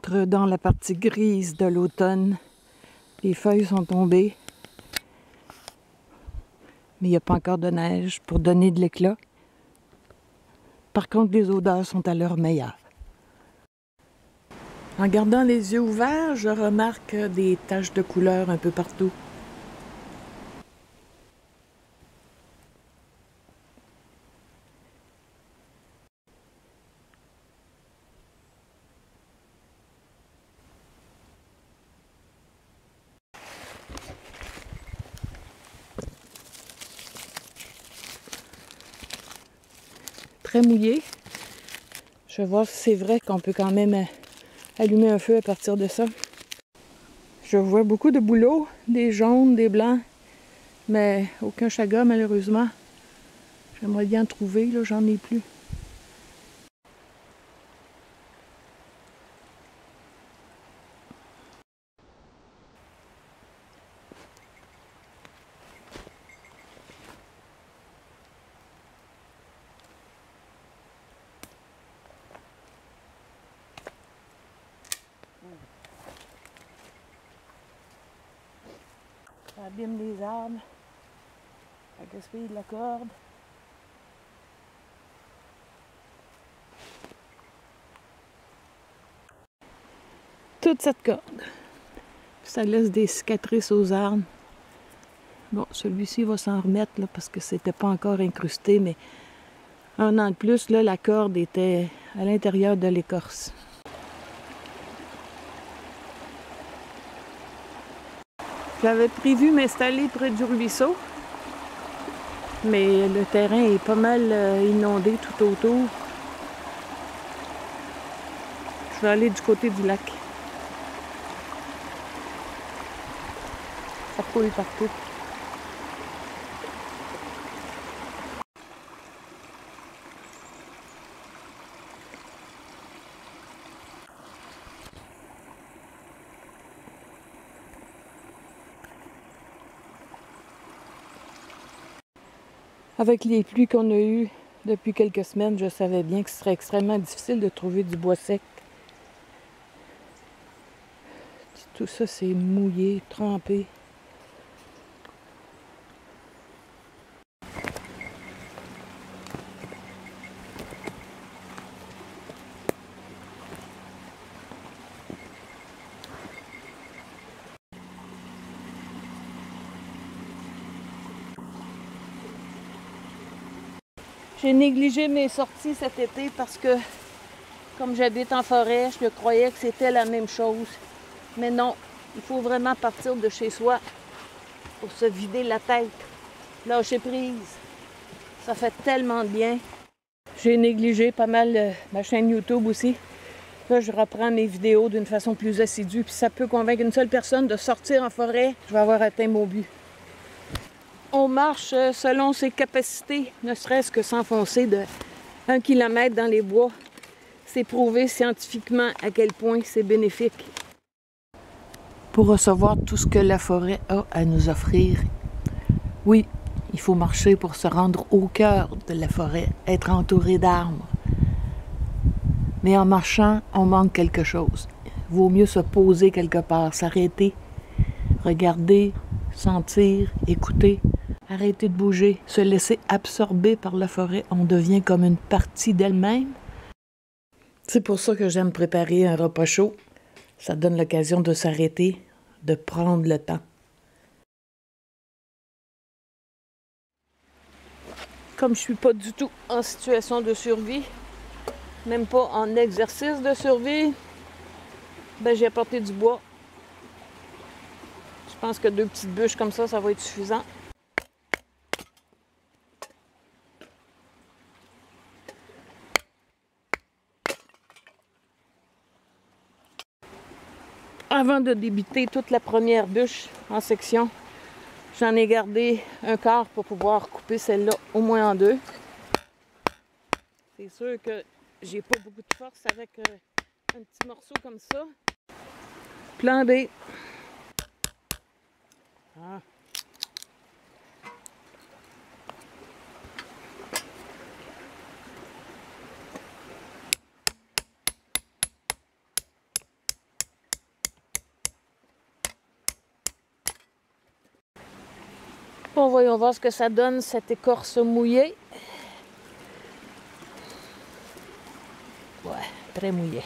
entre dans la partie grise de l'automne. Les feuilles sont tombées, mais il n'y a pas encore de neige pour donner de l'éclat. Par contre, les odeurs sont à leur meilleur. En gardant les yeux ouverts, je remarque des taches de couleur un peu partout. Très mouillé. Je vais voir si c'est vrai qu'on peut quand même allumer un feu à partir de ça. Je vois beaucoup de bouleaux, des jaunes, des blancs, mais aucun chaga malheureusement. J'aimerais bien en trouver, là, j'en ai plus. Ça abîme les arbres, ça gaspille de la corde. Toute cette corde. Ça laisse des cicatrices aux arbres. Bon, celui-ci va s'en remettre là, parce que c'était pas encore incrusté, mais un an de plus, là, la corde était à l'intérieur de l'écorce. J'avais prévu m'installer près du ruisseau, mais le terrain est pas mal inondé tout autour. Je vais aller du côté du lac. Ça coule partout. Avec les pluies qu'on a eues depuis quelques semaines, je savais bien que ce serait extrêmement difficile de trouver du bois sec. Tout ça, c'est mouillé, trempé. J'ai négligé mes sorties cet été parce que, comme j'habite en forêt, je croyais que c'était la même chose. Mais non, il faut vraiment partir de chez soi pour se vider la tête, lâcher prise. Ça fait tellement de bien. J'ai négligé pas mal ma chaîne YouTube aussi. Là, je reprends mes vidéos d'une façon plus assidue, puis ça peut convaincre une seule personne de sortir en forêt. Je vais avoir atteint mon but. On marche selon ses capacités, ne serait-ce que s'enfoncer de 1 kilomètre dans les bois. C'est prouvé scientifiquement à quel point c'est bénéfique. Pour recevoir tout ce que la forêt a à nous offrir, oui, il faut marcher pour se rendre au cœur de la forêt, être entouré d'arbres. Mais en marchant, on manque quelque chose. Il vaut mieux se poser quelque part, s'arrêter, regarder, sentir, écouter. Arrêter de bouger, se laisser absorber par la forêt, on devient comme une partie d'elle-même. C'est pour ça que j'aime préparer un repas chaud. Ça donne l'occasion de s'arrêter, de prendre le temps. Comme je suis pas du tout en situation de survie, même pas en exercice de survie, ben j'ai apporté du bois. Je pense que 2 petites bûches comme ça va être suffisant. Avant de débiter toute la première bûche en section, j'en ai gardé un quart pour pouvoir couper celle-là au moins en 2. C'est sûr que j'ai pas beaucoup de force avec un petit morceau comme ça. Plan B. Ah. Bon, voyons voir ce que ça donne, cette écorce mouillée. Ouais, très mouillée.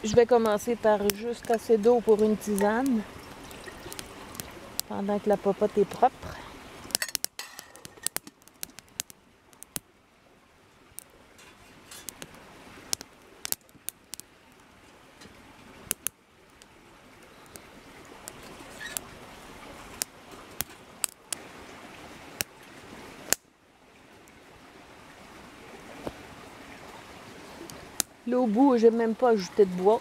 Je vais commencer par juste assez d'eau pour une tisane, pendant que la popote est propre. Là au bout, j'ai même pas ajouté de bois.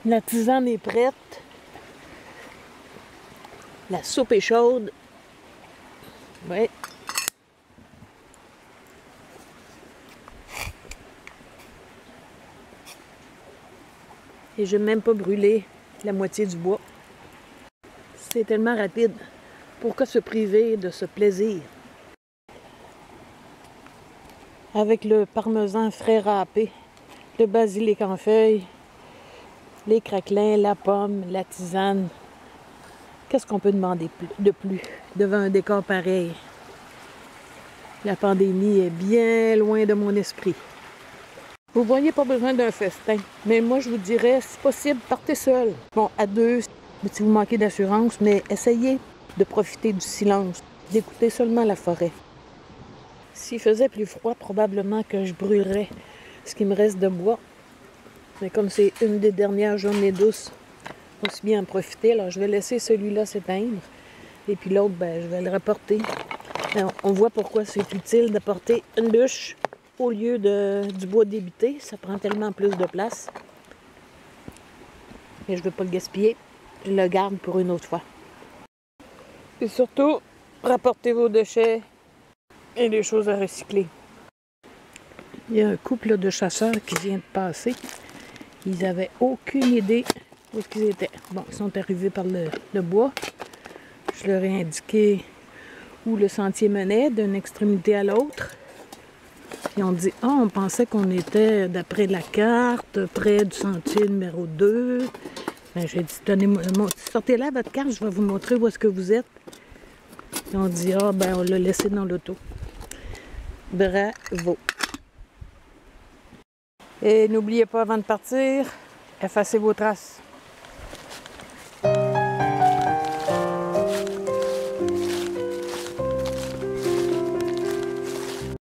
La tisane est prête. La soupe est chaude. Oui. Et je n'ai même pas brûlé la moitié du bois. C'est tellement rapide. Pourquoi se priver de ce plaisir? Avec le parmesan frais râpé, le basilic en feuilles, les craquelins, la pomme, la tisane. Qu'est-ce qu'on peut demander de plus devant un décor pareil? La pandémie est bien loin de mon esprit. Vous voyez, pas besoin d'un festin. Mais moi, je vous dirais, si possible, partez seul. Bon, à deux, si vous manquez d'assurance, mais essayez de profiter du silence, d'écouter seulement la forêt. S'il faisait plus froid, probablement que je brûlerais ce qui me reste de bois. Mais comme c'est une des dernières journées douces, aussi bien en profiter. Alors, je vais laisser celui-là s'éteindre. Et puis l'autre, ben, je vais le rapporter. Alors, on voit pourquoi c'est utile d'apporter une bûche au lieu du bois débité. Ça prend tellement plus de place. Et je ne veux pas le gaspiller. Je le garde pour une autre fois. Et surtout, rapportez vos déchets et les choses à recycler. Il y a un couple de chasseurs qui vient de passer. Ils n'avaient aucune idée où ils étaient. Bon, ils sont arrivés par le bois. Je leur ai indiqué où le sentier menait, d'une extrémité à l'autre. Ils ont dit, ah, on pensait qu'on était, d'après la carte, près du sentier numéro 2. Ben, j'ai dit, donnez-moi, sortez là votre carte, je vais vous montrer où est-ce que vous êtes. Ils ont dit, ah, ben, on l'a laissé dans l'auto. Bravo. Et n'oubliez pas, avant de partir, effacez vos traces.